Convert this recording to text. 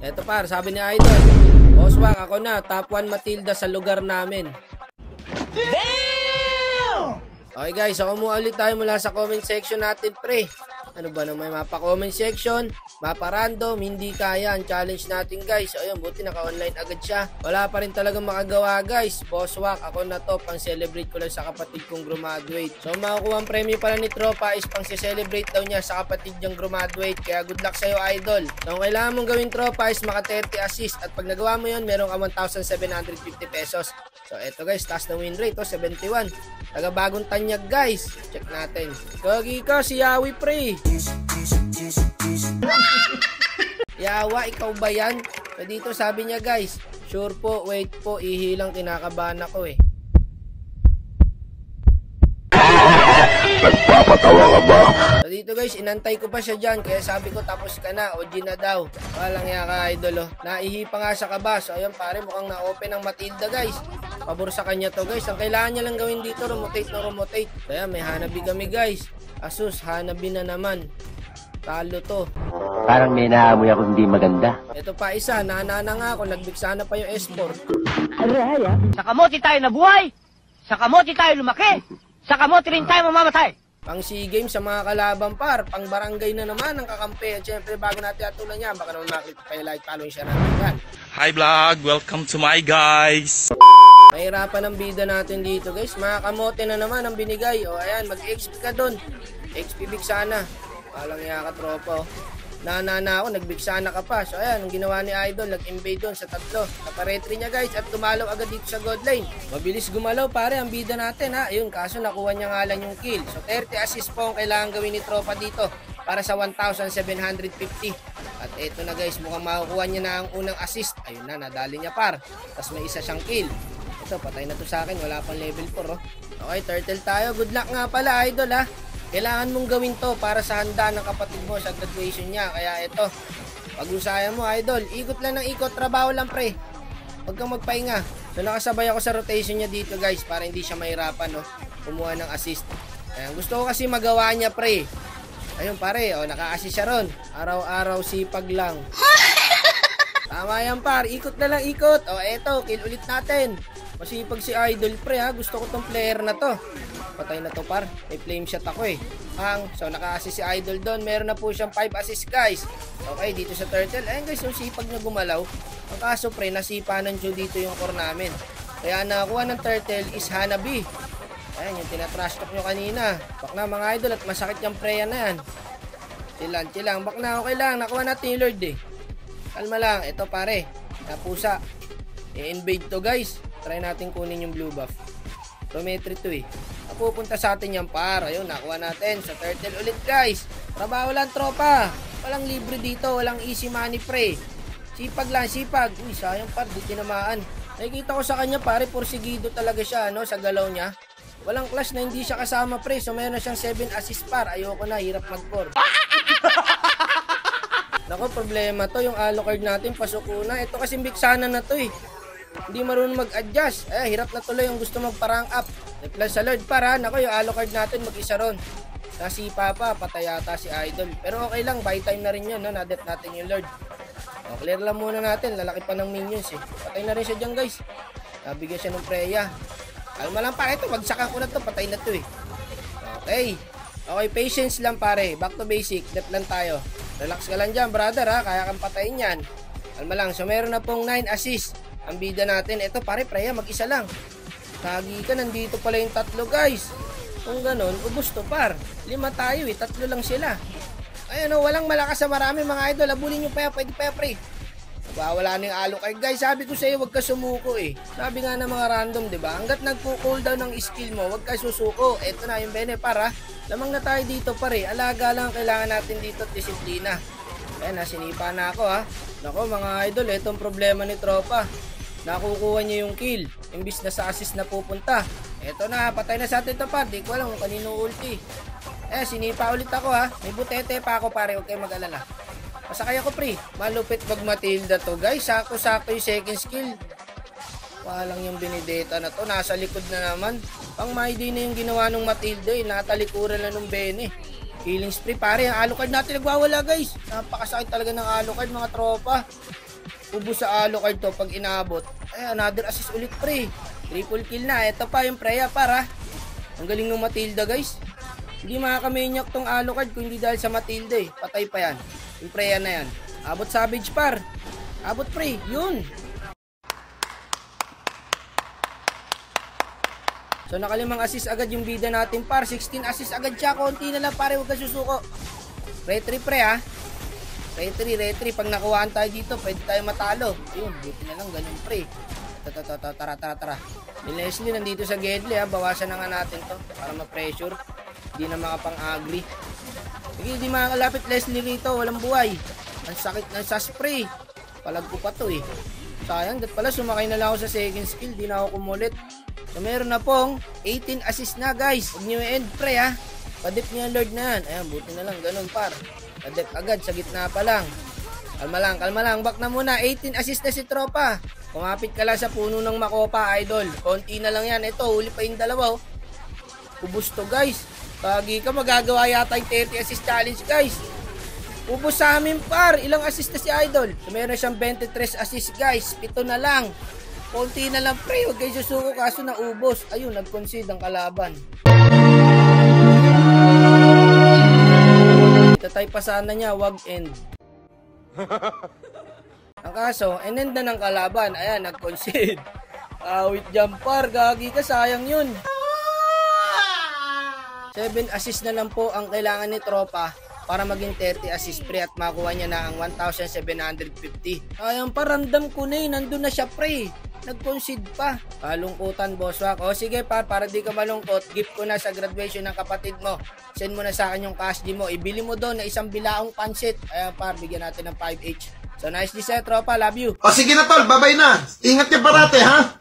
Eto par, sabi ni Idol, Oswak, ako na, top 1 Matilda sa lugar namin. Damn! Okay guys, so kumuha ulit tayo mula sa comment section natin pre. Ano ba naman mapa comment section, mapa random, hindi kaya ang challenge natin guys. So ayun, buti naka-online agad siya. Wala pa rin talagang makagawa guys. Oswak, ako na to, pang celebrate ko lang sa kapatid kong graduate. So makukuha ang premyo pala ni Tropa is pang celebrate daw niya sa kapatid niyang graduate. Kaya good luck sa'yo Idol. So ang kailangan mong gawin Tropa is maka 30 assist. At pag nagawa mo yun, meron ka 1,750 pesos. So eto guys, taas na win rate, 71. Taga bagong tanyag guys. Check natin. Gagi ka si Yawi pre. Yawa, ikaw ba yan? So dito sabi niya guys, sure po, wait po, ihilang kinakabahan ako eh. Nagpapatawa ka ba? So dito guys, inantay ko pa siya dyan, kaya sabi ko tapos ka na, OG na daw. Walang ya ka Idol oh. Naihi pa nga sa kaba. So ayun pare, mukhang na-open ang Matilda guys. Pabor sa kanya to guys. Ang kailangan niya lang gawin dito, rotate na rotate. So ayan, may Hanabi kami guys. Asus, Hanabi na naman. Talo to. Parang may naamoy ako hindi maganda. Ito pa isa, nanana nga ako, nagbigsa na pa yung S4. Sa kamote tayo nabuhay, sa kamote tayo lumaki, sa kamote rin tayo mamamatay. Pang SEA Games sa mga kalaban par, pang barangay na naman ang kakampi. At syempre bago natin atulan niya, baka naman makita pa yung like, follow, share natin. Hi vlog, welcome to my guys. Mahirapan ang bida natin dito guys. Mga kamote na naman ang binigay. O ayan, mag-XP ka dun. XP big sana. Walang iya ka tropa. Nanana ako, nag-big sana ka pa. So ayan, ang ginawa ni Idol, nag-invade dun sa tatlo. Naparetry niya guys at gumalaw agad dito sa god lane. Mabilis gumalaw pare ang bida natin ha. Ayun, kaso nakuha niya nga lang yung kill. So 30 assist po ang kailangan gawin ni tropa dito para sa 1,750. At eto na guys, mukhang makukuha niya na ang unang assist. Ayun na, nadali niya par. Tapos may isa siyang kill. Ito, patay na to sa akin. Wala pang level 4 oh. Okay, turtle tayo. Good luck nga pala Idol ha. Kailangan mong gawin to para sa handa ng kapatid mo sa graduation niya. Kaya ito, pag-usaya mo Idol. Ikot lang ng ikot, trabaho lang pre. Huwag kang magpahinga. So nakasabay ako sa rotation niya dito guys para hindi siya mahirapan no, kumuha ng assist. Ayan, gusto ko kasi magawa niya pre. Ayun pare, oh, naka-assist siya ron. Araw-araw sipag lang. Tama yan par, ikot na lang ikot. O eto, kill ulit natin. Masipag si Idol pre ha, gusto ko tong player na to. Patay na to par, may flame shot ako eh. So naka-assist si Idol doon, meron na po siyang 5 assist guys. Okay, dito sa turtle, ayun guys, yung sipag na gumalaw. Ang kaso pre, nasipa ng Joe dito yung core namin. Kaya nakakuha ng turtle is Hanabi. Ayan, yung tinatrash talk nyo kanina. Bak na mga Idol at masakit yung preya na yan. Chilang, bak na, okay lang, nakuha natin yung Lord eh. Kalma lang, ito pare, napusa. I-invade to guys. Try natin kunin yung blue buff. Prometry to eh. Napupunta sa atin yung par. Ayun, nakuha natin sa turtle ulit guys. Trabaho lang tropa. Walang libre dito, walang easy money pre. Sipag lang, sipag. Uy, sayang par, di tinamaan. Nakikita ko sa kanya pare, porsigido talaga siya no, sa galaw niya. Walang clash na hindi siya kasama pre. So meron na siyang 7 assist par. Ayoko na, hirap mag-core. Nako, problema to. Yung Alucard natin, pasuko na. Ito kasi bigsana na to eh. Hindi marunong mag-adjust. Hirap na tuloy yung gusto magparang up. Plus sa Lord para, nako yung Alucard natin mag-isa ron. Nasipa pa, patay yata si Idol. Pero okay lang, buy time na rin yun. No? Nadet natin yung Lord. O, clear lang muna natin. Lalaki pa ng minions eh. Patay na rin siya dyan guys. Nabigyan siya ng preya. Kalma lang pare, ito bagsakan ko na to. Patay na to eh. Okay. Okay, patience lang pare. Back to basic. Det lang tayo. Relax ka lang dyan brother ha. Kaya kang patayin yan. Kalma lang. So meron na pong 9 assist. Ang bida natin. Ito pare, preya mag-isa lang. Kagi ka, nandito pala yung tatlo guys. Kung ganon, ubos to par. 5 tayo eh. 3 lang sila. Ayan o, walang malakas sa marami mga idol. Abulin nyo pa yan. Pwede pa yan pre. Wala na yung Alucard guys. Sabi ko sa iyo, wag ka sumuko eh. Sabi nga ng mga random, di ba? Hangga't nagpo-cooldown ng skill mo, wag ka susuko. Ito na yung bene para. Lamang na tayo dito pare. Alaga lang kailangan natin dito at disiplina. Ayan na, sinipa na ako ha. Nako mga idol, itong problema ni tropa. Nakukuha niya yung kill. Imbis na sa assist na pupunta. Ito na, patay na sa atin ito pa. Di ko alam kung kanino ulti. Sinipa ulit ako ha. May butete pa ako pare, huwag kayo mag-alala. Pasakay ako pre. Malupit pag Matilda to guys. Sako-sako yung second skill. Walang yung binideta na to. Nasa likod na naman. Pang Mighty na yung ginawa ng Matilda eh. Natalikuran na ng Bene. Healing spree pare. Ang Alucard natin nagwawala guys. Napakasakit talaga ng Alucard mga tropa. Ubus sa Alucard to pag inaabot. Ay, another assist ulit pre. Triple kill na. Ito pa yung Freya para. Ang galing ng Matilda guys. Hindi makaka-maniac tong Alucard kung hindi dahil sa Matilda eh. Patay pa yan. Yung Freya na yan. Abot Savage par. Abot pre. Yun. So nakalimang assist agad yung bida natin par. 16 assist agad siya. Konti na lang pare. Huwag ka susuko. Retry pre ha. Retry. Pag nakuhaan tayo dito, pwede tayo matalo. Ayun. Buti na lang. Ganun pre. Tara. Yung Leslie nandito sa Gedli ha. Bawasan na nga natin to. Para ma-pressure. Hindi na makapang-agri. Sige, hindi makakalapit Leslie rito. Walang buhay. Ang sakit ng saspray. Palag ko pa to eh. Sayang. Dat pala sumakay na lang ako sa second skill. Di na ako kumulit. So meron na pong 18 assist na guys. Huwag nyo end pre ha. Padip niya Lord na yan. Ayan, buti na lang. Ganun par. Padip agad. Sa gitna pa lang. Kalma lang. Back na muna. 18 assist na si tropa. Kumapit ka lang sa puno ng Makopa, idol. Konti na lang yan. Ito, huli pa yung dalawa. Ubus to guys. Kagi ka, magagawa yata yung 30 assist challenge guys. Ubus sa amin par. Ilang assist na si idol? So meron siyang 23 assist guys. 7 na lang. Konti na lang pre, huwag kayo susuko kaso naubos. Ayun, nag-concede ang kalaban. Tatay pa sana niya, wag end. Ang kaso, enend na ng kalaban. Ayan, nag-concede. Awit jampar, gagi ka, sayang yun. 7 assist na lang po ang kailangan ni tropa para maging 30 assist pre at makuha niya na ang 1,750. Ayun pa, random ko na nandun na siya pre. Nag-concede pa. Kalungkutan, boss wak. O sige par, para di ka malungkot, gift ko na sa graduation ng kapatid mo. Send mo na sa akin yung cash di mo. Ibili mo doon na isang bilaong pansit. Ayan par, bigyan natin ng 5 each. So nice di set, tropa. Love you. O sige na tol, babay na. Ingat ka parate ha.